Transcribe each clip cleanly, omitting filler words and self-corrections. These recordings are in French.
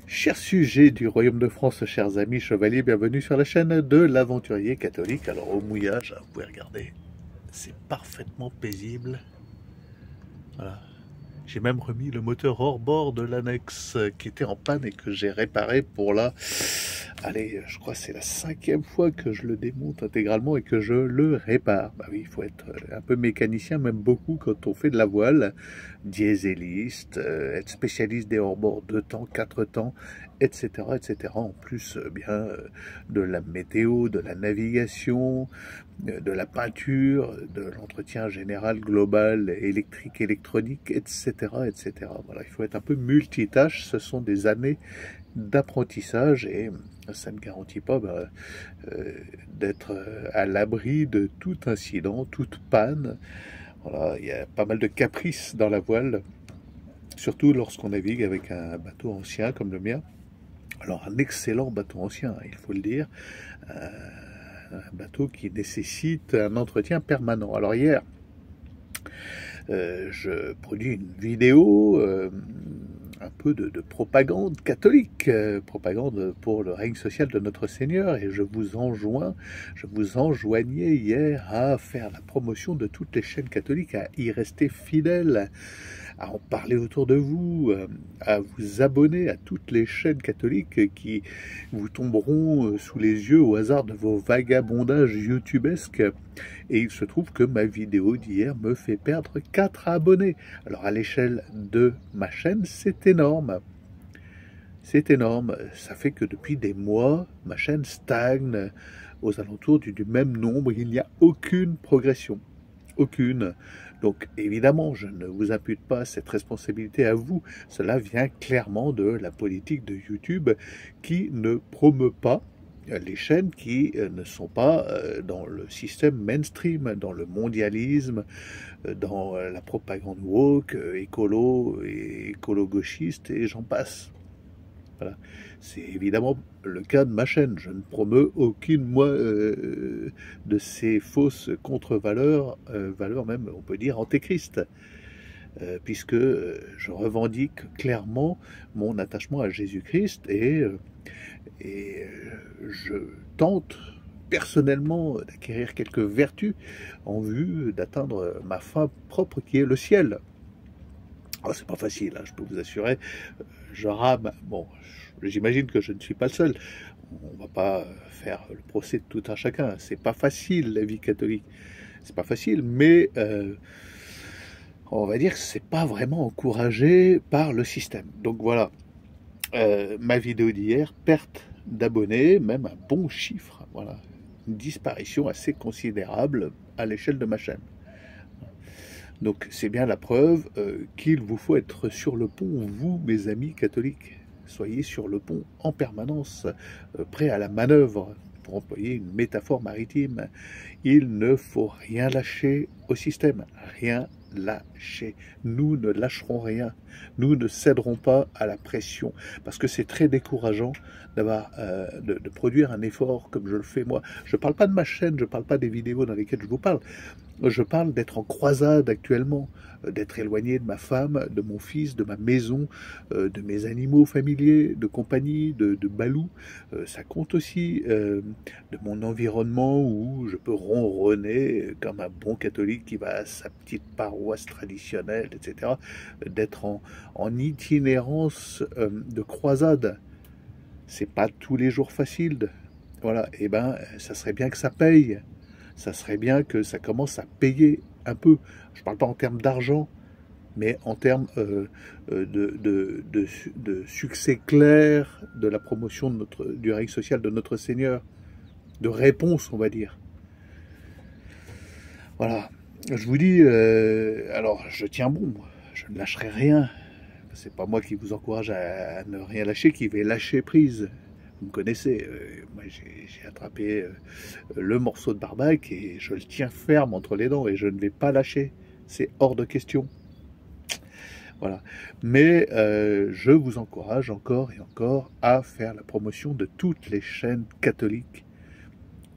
Chers sujets du Royaume de France, chers amis chevaliers, bienvenue sur la chaîne de l'aventurier catholique. Alors au mouillage, vous pouvez regarder, c'est parfaitement paisible. Voilà. J'ai même remis le moteur hors bord de l'annexe qui était en panne et que j'ai réparé pour allez, je crois que c'est la 5e fois que je le démonte intégralement et que je le répare. Bah oui, il faut être un peu mécanicien, même beaucoup quand on fait de la voile, dieseliste, être spécialiste des hors-bords 2 temps, 4 temps, etc., etc. En plus, de la météo, de la navigation, de la peinture, de l'entretien général, global, électrique, électronique, etc., etc. Voilà, il faut être un peu multitâche. Ce sont des années d'apprentissage et ça ne garantit pas d'être à l'abri de tout incident, toute panne. Voilà, il y a pas mal de caprices dans la voile, surtout lorsqu'on navigue avec un bateau ancien comme le mien. Alors un excellent bateau ancien, il faut le dire, un bateau qui nécessite un entretien permanent. Alors hier, je produis une vidéo, un peu de propagande catholique, propagande pour le règne social de notre Seigneur, et je vous enjoignais hier à faire la promotion de toutes les chaînes catholiques, à y rester fidèles, à en parler autour de vous, à vous abonner à toutes les chaînes catholiques qui vous tomberont sous les yeux au hasard de vos vagabondages youtubesques. Et il se trouve que ma vidéo d'hier me fait perdre 4 abonnés. Alors à l'échelle de ma chaîne, c'est énorme. C'est énorme. Ça fait que depuis des mois, ma chaîne stagne aux alentours du même nombre. Il n'y a aucune progression. Aucune. Donc évidemment, je ne vous impute pas cette responsabilité à vous. Cela vient clairement de la politique de YouTube qui ne promeut pas les chaînes qui ne sont pas dans le système mainstream, dans le mondialisme, dans la propagande woke, écolo et écolo-gauchiste, et j'en passe. Voilà. C'est évidemment le cas de ma chaîne. Je ne promeus aucune, moi, de ces fausses contre-valeurs, valeurs même, on peut dire, antéchrist, puisque je revendique clairement mon attachement à Jésus-Christ et je tente personnellement d'acquérir quelques vertus en vue d'atteindre ma fin propre qui est le ciel. Oh, c'est pas facile, hein, je peux vous assurer. Je rame. Bon, j'imagine que je ne suis pas le seul. On va pas faire le procès de tout un chacun. C'est pas facile la vie catholique. C'est pas facile, mais on va dire que c'est pas vraiment encouragé par le système. Donc voilà. Ma vidéo d'hier, perte d'abonnés, même un bon chiffre. Voilà, une disparition assez considérable à l'échelle de ma chaîne. Donc c'est bien la preuve qu'il vous faut être sur le pont, vous, mes amis catholiques. Soyez sur le pont en permanence, prêts à la manœuvre, pour employer une métaphore maritime. Il ne faut rien lâcher au système, rien lâcher. Nous ne lâcherons rien. Nous ne céderons pas à la pression, parce que c'est très décourageant d'avoir de produire un effort comme je le fais moi. Je ne parle pas de ma chaîne, je ne parle pas des vidéos dans lesquelles je vous parle. Je parle d'être en croisade actuellement, d'être éloigné de ma femme, de mon fils, de ma maison, de mes animaux familiers, de compagnie, de Balou. Ça compte aussi de mon environnement où je peux ronronner comme un bon catholique qui va à sa petite paroisse traditionnelle, etc. D'être en itinérance de croisade. C'est pas tous les jours facile. Voilà, et ben ça serait bien que ça paye. Ça serait bien que ça commence à payer un peu. Je ne parle pas en termes d'argent, mais en termes de succès clair de la promotion de du règne social de notre Seigneur, de réponse, on va dire. Voilà. Je vous dis, alors je tiens bon, je ne lâcherai rien. C'est pas moi qui vous encourage à ne rien lâcher, qui vais lâcher prise. Vous me connaissez, moi j'ai attrapé le morceau de barbac et je le tiens ferme entre les dents et je ne vais pas lâcher. C'est hors de question. Voilà. Mais je vous encourage encore et encore à faire la promotion de toutes les chaînes catholiques.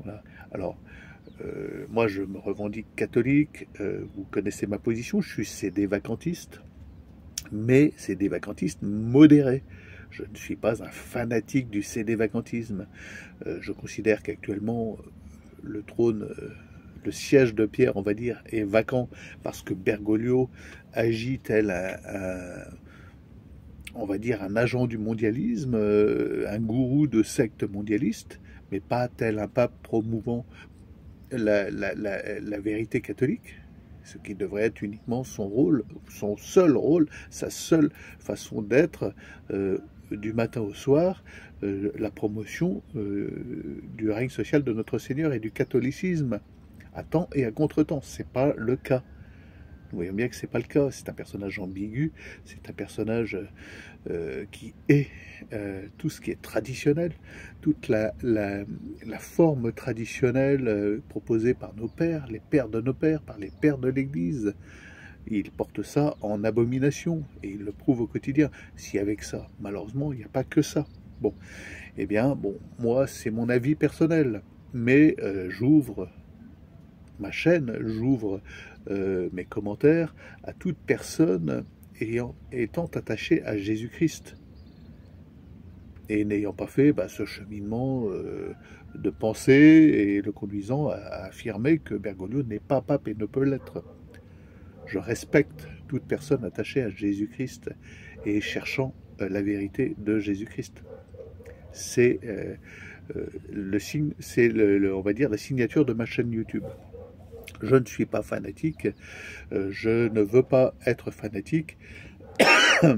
Voilà. Alors, moi je me revendique catholique, vous connaissez ma position, je suis CD vacantiste, mais CD vacantiste modéré. Je ne suis pas un fanatique du sédévacantisme. Je considère qu'actuellement, le trône, le siège de Pierre, on va dire, est vacant parce que Bergoglio agit tel on va dire, un agent du mondialisme, un gourou de secte mondialiste, mais pas tel un pape promouvant la vérité catholique, ce qui devrait être uniquement son rôle, son seul rôle, sa seule façon d'être du matin au soir, la promotion du règne social de notre Seigneur et du catholicisme à temps et à contre-temps. C'est pas le cas. Nous voyons bien que c'est pas le cas. C'est un personnage ambigu, c'est un personnage qui est tout ce qui est traditionnel, toute la forme traditionnelle proposée par nos pères, les pères de nos pères, par les pères de l'Église. Il porte ça en abomination et il le prouve au quotidien. Si avec ça, malheureusement, il n'y a pas que ça. Bon, eh bien, bon, moi, c'est mon avis personnel, mais j'ouvre ma chaîne, j'ouvre mes commentaires à toute personne étant attachée à Jésus-Christ et n'ayant pas fait ce cheminement de pensée et le conduisant à affirmer que Bergoglio n'est pas pape et ne peut l'être. Je respecte toute personne attachée à Jésus-Christ et cherchant la vérité de Jésus-Christ. C'est le signe, c'est on va dire la signature de ma chaîne YouTube. Je ne suis pas fanatique, je ne veux pas être fanatique,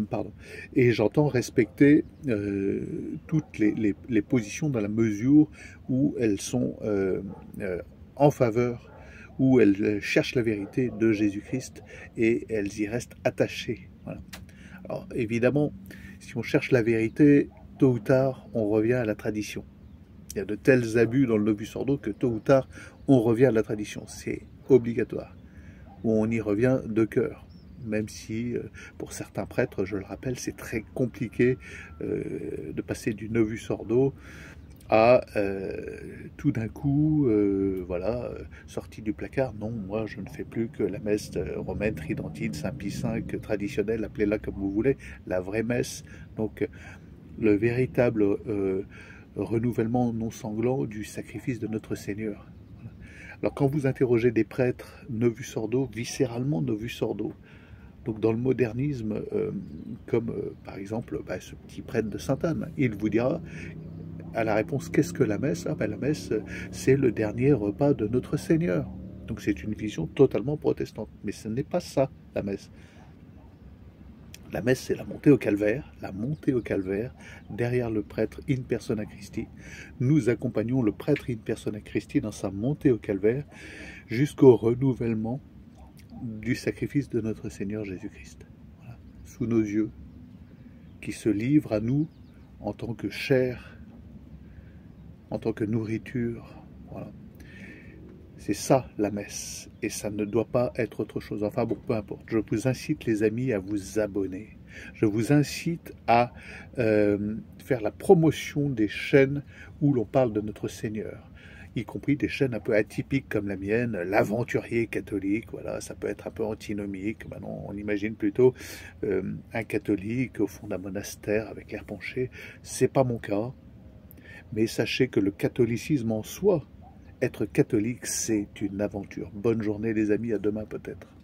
pardon, et j'entends respecter toutes les positions dans la mesure où elles sont en faveur, où elles cherchent la vérité de Jésus-Christ et elles y restent attachées. Voilà. Alors évidemment, si on cherche la vérité, tôt ou tard, on revient à la tradition. Il y a de tels abus dans le Novus Ordo que tôt ou tard, on revient à la tradition. C'est obligatoire. Ou on y revient de cœur. Même si, pour certains prêtres, je le rappelle, c'est très compliqué de passer du Novus Ordo à tout d'un coup, voilà, sorti du placard. Non, moi, je ne fais plus que la messe romaine, tridentine, Saint Pie V, traditionnelle, appelez-la comme vous voulez, la vraie messe. Donc, le véritable renouvellement non sanglant du sacrifice de notre Seigneur. Alors quand vous interrogez des prêtres Novus Ordo, viscéralement Novus Ordo, donc dans le modernisme, comme par exemple ce petit prêtre de Sainte-Anne, il vous dira à la réponse qu'est-ce que la messe? La messe c'est le dernier repas de notre Seigneur. Donc c'est une vision totalement protestante, mais ce n'est pas ça la messe. La messe, c'est la montée au calvaire, derrière le prêtre in persona Christi. Nous accompagnons le prêtre in persona Christi dans sa montée au calvaire jusqu'au renouvellement du sacrifice de notre Seigneur Jésus-Christ. Voilà. Sous nos yeux, qui se livre à nous en tant que chair, en tant que nourriture. Voilà. C'est ça la messe, et ça ne doit pas être autre chose. Enfin bon, peu importe. Je vous incite les amis à vous abonner. Je vous incite à faire la promotion des chaînes où l'on parle de notre Seigneur, y compris des chaînes un peu atypiques comme la mienne, l'aventurier catholique, voilà, ça peut être un peu antinomique. Maintenant, on imagine plutôt un catholique au fond d'un monastère avec l'air penché. C'est pas mon cas, mais sachez que le catholicisme en soi, être catholique, c'est une aventure. Bonne journée les amis, à demain peut-être.